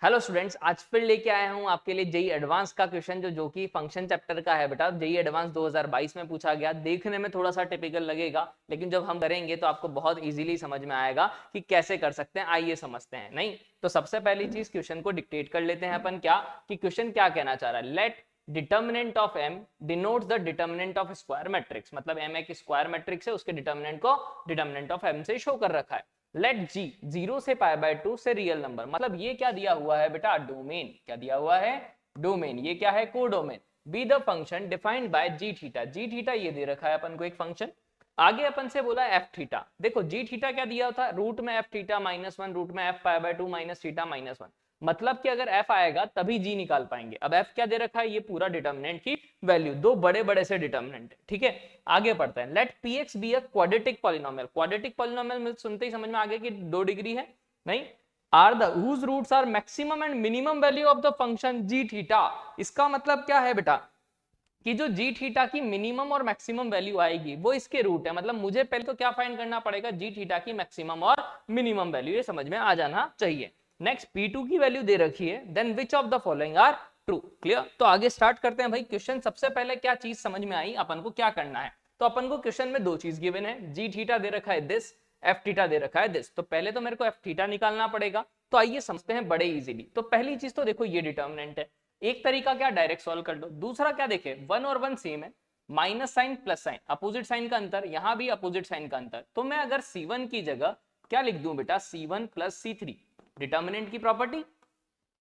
Hello students, आज फिर लेके आया हूँ आपके लिए जेई एडवांस का क्वेश्चन जो कि फंक्शन चैप्टर का है। बेटा जेई एडवांस 2022 में पूछा गया। देखने में थोड़ा सा टिपिकल लगेगा, लेकिन जब हम करेंगे तो आपको बहुत इजीली समझ में आएगा कि कैसे कर सकते हैं। आइए समझते हैं। नहीं तो सबसे पहली चीज क्वेश्चन को डिक्टेट कर लेते हैं अपन। क्या कि क्वेश्चन क्या कहना चाह रहा है? Let determinant of m denotes the determinant of square matrix. मतलब m एक स्क्वायर मैट्रिक्स है, उसके डिटर्मिनेंट को डिटर्मिनेंट ऑफ m से शो कर रखा है। लेट g 0 से π/2 से रियल नंबर। मतलब ये क्या दिया हुआ है बेटा? डोमेन। क्या दिया हुआ है? डोमेन। ये क्या है? Codomain. Be the function defined by g theta. G theta ये दे रखा है अपन को एक फंक्शन। आगे अपन से बोला एफ थीटा। देखो जी थीटा क्या दिया था? रूट में एफ थीटा -1 रूट में एफ π/2 माइनस थीटा -1। मतलब कि अगर f आएगा तभी g निकाल पाएंगे। अब f क्या दे रखा है? ये पूरा डिटर्मिनेंट की वैल्यू। दो बड़े बड़े से डिटर्मिनेंट। ठीक है, आगे पढ़ते हैं। Let px be a quadratic polynomial. Quadratic polynomial सुनते ही समझ में आ गया कि 2 डिग्री है। नहीं, are the whose roots are maximum and minimum value of the function g theta. इसका मतलब क्या है बेटा कि जो जी थीटा की मिनिमम और मैक्सिमम वैल्यू आएगी वो इसके रूट है। मतलब मुझे पहले तो क्या फाइंड करना पड़ेगा? जी थीटा की मैक्सिमम और मिनिमम वैल्यू। ये समझ में आ जाना चाहिए। नेक्स्ट P2 की वैल्यू दे रखी है। Then which of the following are true. Clear? तो आगे स्टार्ट करते हैं भाई क्वेश्चन। सबसे पहले क्या चीज समझ में आई अपन को? क्या करना है? तो अपन को क्वेश्चन में दो चीज गिवन है। जी थीटा दे रखा है दिस, एफ थीटा दे रखा है दिस। तो पहले तो मेरे को एफ थीटा निकालना पड़ेगा। तो आइए समझते हैं बड़े इजीली। तो पहली चीज तो देखो ये डिटर्मिनेंट है। एक तरीका क्या, डायरेक्ट सॉल्व कर लो। दूसरा क्या, देखे वन और वन सेम है, minus sign plus sign, opposite sign का अंतर, यहां भी अपोजिट साइन का अंतर। तो मैं अगर C1 की जगह क्या लिख दूं बेटा? C1 plus C3। डिटर्मिनेंट की प्रॉपर्टी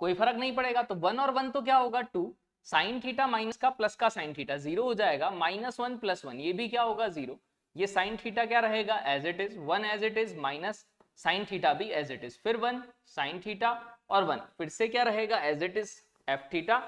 कोई फर्क नहीं पड़ेगा। तो वन और वन तो क्या होगा? 2 साइन थीटा माइनस का प्लस का साइन थीटा 0 हो जाएगा। -1 + 1 ये भी क्या होगा? 0। ये साइन थीटा क्या रहेगा? As it is 1 as it is, minus sine theta भी एज इट इज, फिर 1 साइन थीटा और 1 फिर से क्या रहेगा? As it is f theta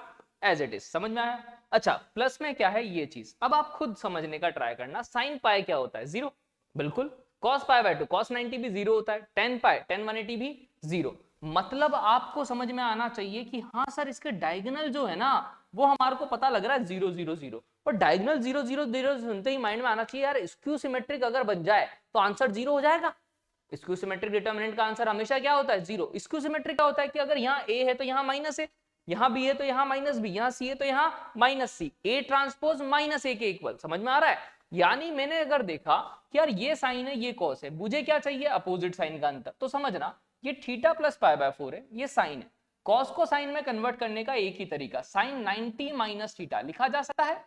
as it is. समझ में आया? अच्छा, प्लस में क्या है ये चीज? अब आप खुद समझने का ट्राई करना। साइन पाई क्या होता है? 0। बिल्कुल। कॉस π/2 कॉस 90 भी 0 होता है। टेन पाई टेन 180 भी 0। मतलब आपको समझ में आना चाहिए कि हाँ सर इसके डायगोनल जो है ना वो हमारे को पता लग रहा है 0 0 0। और डायगोनल 0 0 0 सुनते ही माइंड में आना चाहिए यार स्क्यू सिमेट्रिक अगर बन जाए तो आंसर 0 हो जाएगा। स्क्यू सिमेट्रिक डिटर्मिनेंट का आंसर हमेशा क्या होता है? 0। स्क्यू सिमेट्रिक क्या होता है कि अगर यहाँ a है तो यहाँ माइनस है, यहाँ b है तो यहाँ माइनस b, यहाँ c है तो यहाँ minus c, a transpose -a के इक्वल। समझ में आ रहा है? यानी मैंने अगर देखा कि यार ये साइन है ये कॉस है, मुझे क्या चाहिए? अपोजिट साइन का अंतर। तो समझना ये थीटा प्लस π/4 है, ये साइन है। कॉस को साइन में कन्वर्ट करने का एक ही तरीका, साइन 90 माइनस थीटा लिखा जा सकता है।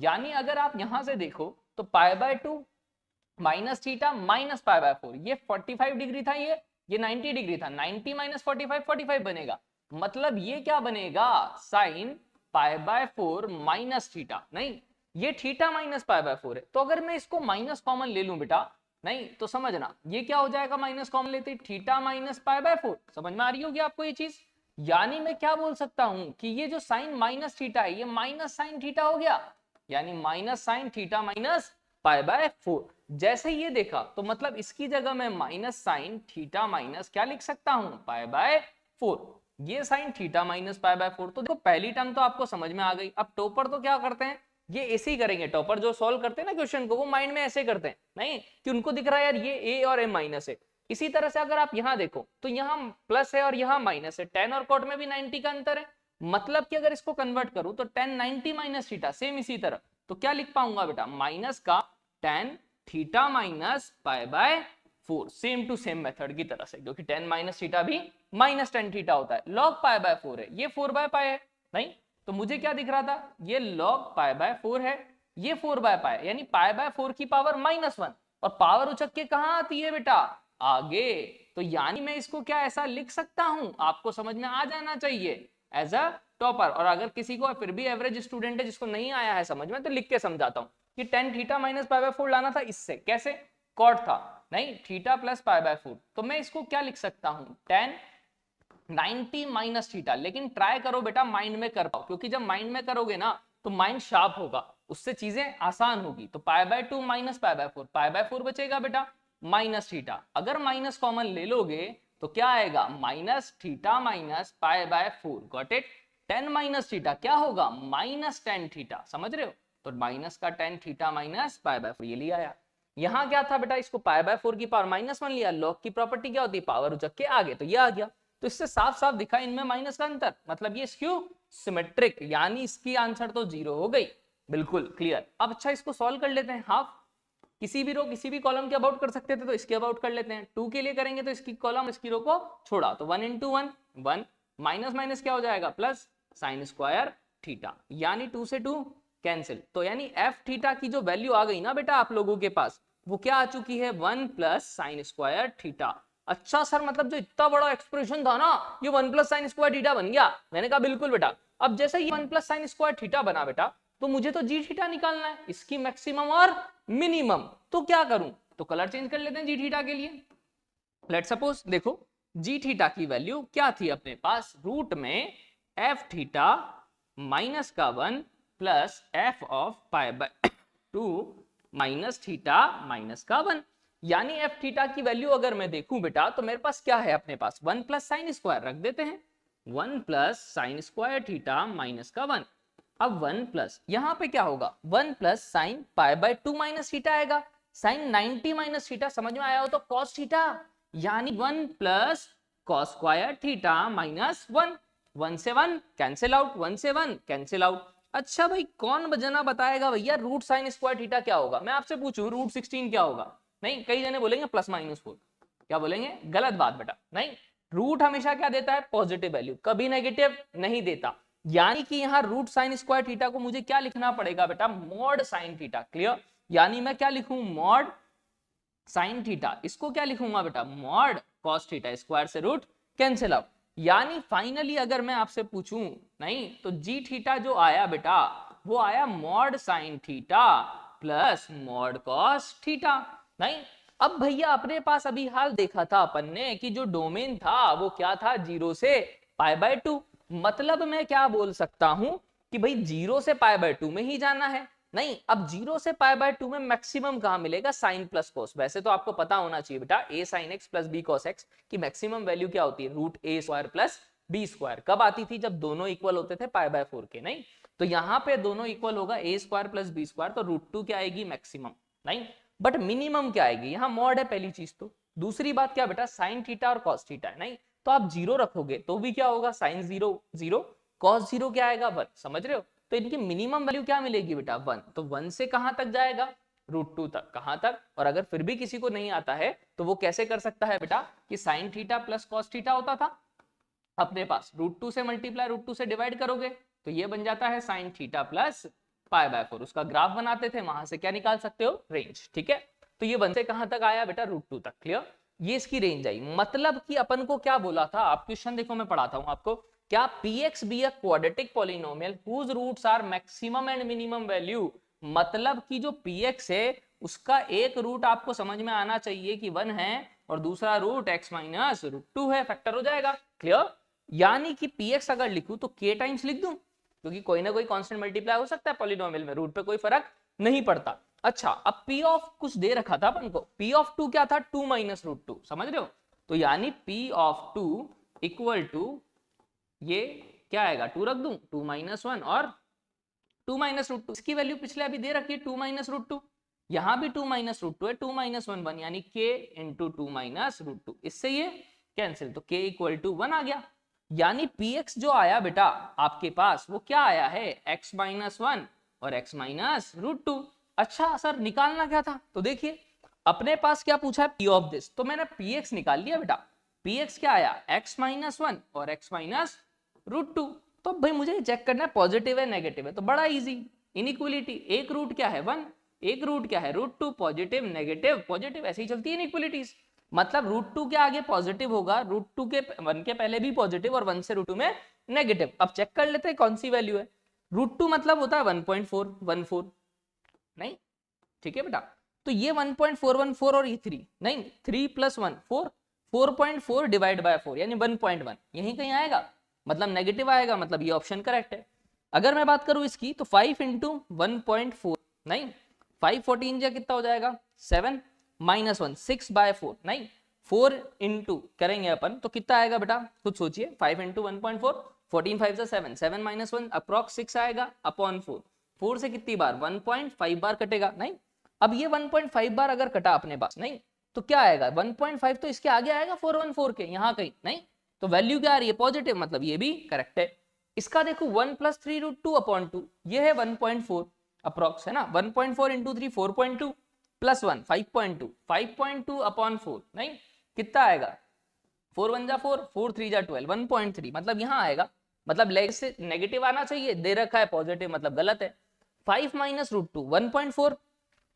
यानी अगर आप यहां से देखो तो π/2 माइनस थीटा माइनस π/4, ये 45 डिग्री था, ये 90 डिग्री था। 90 माइनस 45 45 बनेगा। मतलब ये क्या बनेगा? Sine π/4 minus theta. नहीं, ये थीटा माइनस π/4 है। तो अगर मैं इसको माइनस कॉमन ले लूं बेटा, नहीं तो समझना ये क्या हो जाएगा? माइनस कॉमन लेते थीटा माइनस π/4। समझ में आ रही होगी आपको ये चीज? यानी मैं क्या बोल सकता हूं कि ये जो साइन माइनस थीटा है ये माइनस साइन थीटा हो गया। यानी माइनस साइन थीटा माइनस π/4। जैसे ये देखा तो मतलब इसकी जगह मैं माइनस साइन थीटा माइनस क्या लिख सकता हूं? π/4। ये साइन थीटा माइनस π/4। तो देखो पहली टर्म तो आपको समझ में आ गई। अब टॉपर तो क्या करते हैं? ये ऐसे ही करेंगे। टॉपर जो सॉल्व करते हैं ना क्वेश्चन को, वो माइंड में ऐसे करते हैं, नहीं कि उनको दिख रहा है यार ये a और a माइनस है। इसी तरह से अगर आप यहां देखो तो यहां प्लस है और यहां माइनस है। टेन और कॉट में भी 90 का अंतर है। मतलब कि अगर इसको कन्वर्ट करूं तो टेन 90 माइनस थीटा, सेम इसी तरह। तो क्या लिख पाऊंगा बेटा? माइनस का tan theta minus π/4, same to same method की तरह से, क्योंकि टेन माइनस थीटा भी माइनस टेन थीटा होता है। लॉग π/4 है, ये 4/π है। नहीं तो मुझे क्या दिख रहा था? ये लॉग π/4 है, ये 4/π, यानी π/4 की पावर -1। और पावर उचक के कहां आती है बेटा? आगे। तो यानी मैं इसको क्या ऐसा लिख सकता हूं? आपको समझ में आ जाना चाहिए एज अ टॉपर। और अगर किसी को फिर भी एवरेज स्टूडेंट है जिसको नहीं आया है समझ में, तो लिख के समझाता हूं कि टेन थीटा माइनस π/4 लाना था इससे। कैसे? कॉट था, नहीं थीटा प्लस π/4। तो मैं इसको क्या लिख सकता हूं? Ten 90 minus theta. लेकिन ट्राई करो बेटा माइंड में कर पाओ, क्योंकि जब माइंड में करोगे ना तो माइंड शार्प होगा, उससे चीजें आसान होगी। तो π/2 माइनस π/4, π/4 बचेगा बेटा माइनस थीटा। अगर माइनस कॉमन ले लोगे तो क्या आएगा? Minus theta minus π/4। Got it? Tan minus theta क्या होगा? Minus tan theta. समझ रहे हो? तो माइनस का टेन थीटा माइनस π/4 ये लिया आया। यहां क्या था बेटा? इसको π/4 की पावर -1 लिया। लॉग की प्रॉपर्टी क्या होती है? पावर उचक के आगे, तो ये आ गया। तो इससे साफ साफ दिखा इनमें माइनस का अंतर, मतलब ये स्क्यू सिमेट्रिक, यानी इसकी आंसर तो 0 हो गई। बिल्कुल क्लियर। अब अच्छा इसको सॉल्व कर लेते हैं। हाफ किसी भी रो किसी भी कॉलम के अबाउट कर सकते थे तो इसके अबाउट कर लेते हैं। 2 के लिए करेंगे तो इसकी कॉलम इसकी रो को छोड़ा तो 1 इंटू 1 1, माइनस माइनस क्या हो जाएगा प्लस साइन स्क्वायर थीटा, यानी 2 से 2 कैंसिल। तो यानी एफ थीटा की जो वैल्यू आ गई ना बेटा आप लोगों के पास, वो क्या आ चुकी है 1 प्लस साइन स्क्वायर थीटा। अच्छा सर मतलब जो इतना बड़ा एक्सप्रेशन था ना ये 1 प्लस साइन स्क्वायर थीटा बन गया। मैंने कहा बिल्कुल बेटा। अब जैसे ये 1 प्लस साइन स्क्वायर थीटा बना बेटा, तो मुझे तो जी थीटा निकालना है, इसकी मैक्सिमम और मिनिमम। तो क्या करूं, तो कलर चेंज कर लेते हैं जी थीटा के लिए। लेट सपोज देखो जी थीटा की वैल्यू क्या थी अपने पास, रूट में एफ थीटा माइनस का 1 plus F of pi by 2 minus theta minus का 1, यानी एफ थीटा की वैल्यू अगर मैं देखूं बेटा तो मेरे पास क्या है अपने पास 1 प्लस साइन स्क्वायर रख देते हैं, 1 plus sine square theta minus का 1। अब 1 प्लस यहां पे क्या होगा 1 plus sine pi by 2 minus theta आएगा, साइन 90 माइनस थीटा समझ में आया हो तो कॉस थीटा, यानी 1 plus cos square theta minus 1, 1 से 1 कैंसिल आउट, 1 से 1 कैंसिल आउट। अच्छा भाई कौन जना बताएगा भैया रूट साइन स्क्वायर थीटा क्या होगा, मैं आपसे पूछूं रूट 16 क्या होगा? नहीं, कई जने बोलेंगे प्लस माइनस 4, क्या बोलेंगे? गलत बात बेटा, नहीं, रूट हमेशा क्या देता है पॉजिटिव वैल्यू, कभी नेगेटिव नहीं देता। यानी कि यहाँ रूट साइन स्क्वायर थीटा को मुझे क्या लिखना पड़ेगा बेटा मॉड साइन थीटा। क्लियर? यानी मैं क्या लिखूं मॉड साइन थीटा, इसको क्या लिखूंगा बेटा मॉड कॉस थीटा, स्क्वायर से रूट कैंसिल आउट। यानी फाइनली अगर मैं आपसे पूछूं नहीं तो जी थीटा जो आया बेटा वो आया mod sine theta plus mod cos theta. नहीं, अब भैया अपने पास अभी हाल देखा था अपन ने कि जो डोमेन था वो क्या था 0 से पाई बाय 2, मतलब मैं क्या बोल सकता हूं कि भाई 0 से पाई बाय 2 में ही जाना है। नहीं, अब 0 से पाई बाय 2 में मैक्सिमम कहां मिलेगा साइन प्लस कोस। वैसे तो आपको पता होना चाहिए बेटा a sin x plus b cos x की मैक्सिमम वैल्यू क्या होती है root a square plus b square. कब आती थी? जब दोनों इक्वल होते थे पाई बाय 4 के। नहीं, तो यहाँ पे दोनों इक्वल होगा a square plus b square, तो रूट 2 क्या आएगी मैक्सिमम। नहीं, बट मिनिमम क्या आएगी? यहाँ मॉड है पहली चीज। तो दूसरी बात क्या बेटा साइन थीटा और कॉस थीटा है। नहीं, तो आप 0 रखोगे तो भी क्या होगा साइन 0 0, कॉस 0 क्या आएगा 1, समझ रहे हो? तो इनकी मिनिमम वैल्यू क्या मिलेगी बेटा 1, तो 1 से कहां तक जाएगा रूट 2 तक, कहां तक? और अगर फिर भी किसी को नहीं आता है तो वो कैसे कर सकता है बेटा कि sine theta plus cos theta होता था अपने पास, रूट 2 से मल्टीप्लाई रूट 2 से डिवाइड करोगे तो ये बन जाता है sine theta plus pi by 4। उसका ग्राफ बनाते थे, वहां से क्या निकाल सकते हो रेंज। ठीक है, तो ये 1 से कहां तक आया बेटा रूट 2 तक। क्लियर? ये इसकी रेंज आई। मतलब कि अपन को क्या बोला था, आप क्वेश्चन देखो मैं पढ़ाता हूं आपको, क्या px be a quadratic polynomial whose roots are maximum and minimum value, मतलब कि जो px है उसका एक रूट आपको समझ में आना चाहिए कि 1 है और दूसरा रूट x माइनस रूट 2 है, फैक्टर हो जाएगा। क्लियर? यानी कि px अगर लिखूं तो k टाइम्स लिख दूं, क्योंकि कोई ना कोई कांस्टेंट मल्टीप्लाई हो सकता है पॉलिनोमियल में, रूट पे कोई फर्क नहीं पड़ता। अच्छा, अब p ऑफ कुछ दे रखा था अपन को, p ऑफ 2 क्या था 2 माइनस रूट 2, समझ रहे हो? तो यानी p ऑफ 2 इक्वल टू ये क्या आएगा 2 रख दूं 2 माइनस 1 और 2 माइनस रूट 2, इसकी वैल्यू पिछले अभी दे रखी है 2 माइनस रूट 2, यहां भी 2 माइनस रूट 2 है, 2 माइनस 1 1, यानी k इंटू 2 माइनस रूट 2, इससे ये कैंसिल, तो k इक्वल टू 1 आ गया। यानी px जो आया बेटा आपके पास वो क्या आया है x माइनस 1 और x माइनस रूट 2। अच्छा सर निकालना क्या था, तो देखिए अपने पास क्या पूछा है p ऑफ दिस, तो मैंने px निकाल लिया बेटा। px क्या आया x माइनस 1 और x माइनस रूट 2। तो भाई मुझे चेक करना है पॉजिटिव है नेगेटिव है, तो बड़ा इजी, इनइक्वलिटी, एक रूट क्या है 1, एक रूट क्या है रूट 2, पॉजिटिव नेगेटिव पॉजिटिव, ऐसे ही चलती है इनइक्वलिटीज। मतलब रूट 2 के आगे पॉजिटिव होगा, रूट 2 के 1 के पहले भी पॉजिटिव और 1 से रूट 2 में नेगेटिव। अब चेक कर लेते हैं कौन सी वैल्यू है, रूट 2 मतलब होता है 1.414, नहीं ठीक है बेटा, तो ये 1.414 और ये 3, नहीं 3 प्लस 1 4, 4.4 डिवाइड बाय 4 यानी 1.1, यहीं कहीं आएगा, मतलब नेगेटिव आएगा, मतलब ये ऑप्शन करेक्ट है। अगर मैं बात करूं इसकी तो 5 इंटू 1.4, नहीं 5 14 या कितना हो जाएगा 7 माइनस 1 6 बाय 4, नहीं 4 इंटू करेंगे अपन तो कितना आएगा बेटा खुद सोचिए, 5 इंटू 1.4, 14 5 से 7, 7 माइनस 1 अप्रॉक्स 6 आएगा अपॉन 4, 4 से कितनी बार 1.5 बार कटेगा। नहीं, अब ये 1.5 बार अगर कटा अपने पास, नहीं तो क्या आएगा 1.5 तो इसके आगे आएगा 414 के यहाँ कहीं, नहीं तो वैल्यू क्या आ रही है पॉजिटिव, मतलब ये भी करेक्ट है। इसका देखो 1 + 3√2/2 ये है 1.4 अप्रोक्स है ना, 1.4 × 3 4.2 + 1 5.2 5.2/4 नहीं कितना आएगा 4 1 जा 4 4 3 जा 12 1.3 मतलब यहाँ आएगा, मतलब लेग से नेगेटिव आना चाहिए, दे रखा है पॉजिटिव मतलब गलत है। 5 - √2 1.4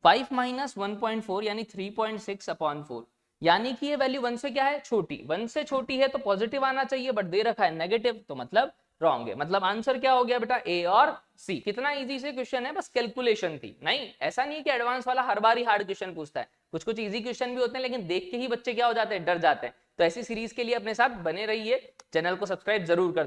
5 - 1.4 यानी 3.6/4 यानी कि ये वैल्यू 1 से क्या है छोटी, 1 से छोटी है तो पॉजिटिव आना चाहिए बट दे रखा है नेगेटिव, तो मतलब रॉन्ग है। मतलब आंसर क्या हो गया बेटा ए और सी। कितना इजी से क्वेश्चन है, बस कैलकुलेशन थी। नहीं ऐसा नहीं कि एडवांस वाला हर बार ही हार्ड क्वेश्चन पूछता है, कुछ कुछ इजी क्वेश्चन भी होते हैं लेकिन देख के ही बच्चे क्या हो जाते हैं डर जाते हैं। तो ऐसी सीरीज के लिए अपने साथ बने रहिए, चैनल को सब्सक्राइब जरूर कर दीजिए।